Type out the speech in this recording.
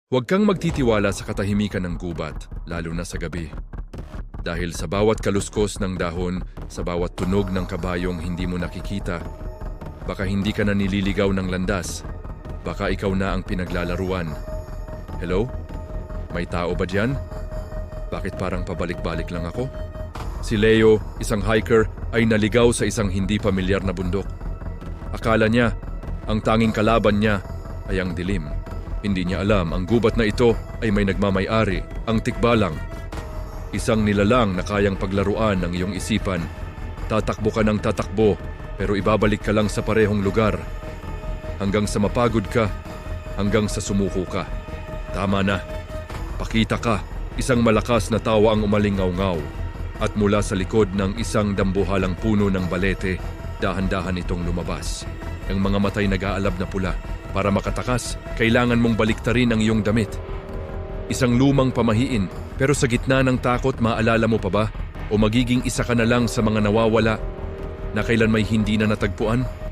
Huwag kang magtitiwala sa katahimikan ng gubat, lalo na sa gabi. Dahil sa bawat kaluskos ng dahon, sa bawat tunog ng kabayong hindi mo nakikita, baka hindi ka na nililigaw ng landas. Baka ikaw na ang pinaglalaruan. Hello? May tao ba dyan? Bakit parang pabalik-balik lang ako? Si Leo, isang hiker, ay naligaw sa isang hindi pamilyar na bundok. Akala niya, ang tanging kalaban niya ay ang dilim. Hindi niya alam, ang gubat na ito ay may nagmamay-ari, ang tikbalang. Isang nilalang na kayang paglaruan ng iyong isipan. Tatakbo ka ng tatakbo, pero ibabalik ka lang sa parehong lugar. Hanggang sa mapagod ka, hanggang sa sumuko ka. Tama na. Pakita ka, isang malakas na tawa ang umalingaw-ngaw. At mula sa likod ng isang dambuhalang puno ng balete, dahan-dahan itong lumabas. Ang mga matay nag-aalab na pula. Para makatakas, kailangan mong baliktarin ang iyong damit. Isang lumang pamahiin, pero sa gitna ng takot, maalala mo pa ba? O magiging isa ka na lang sa mga nawawala na kailan may hindi na natagpuan?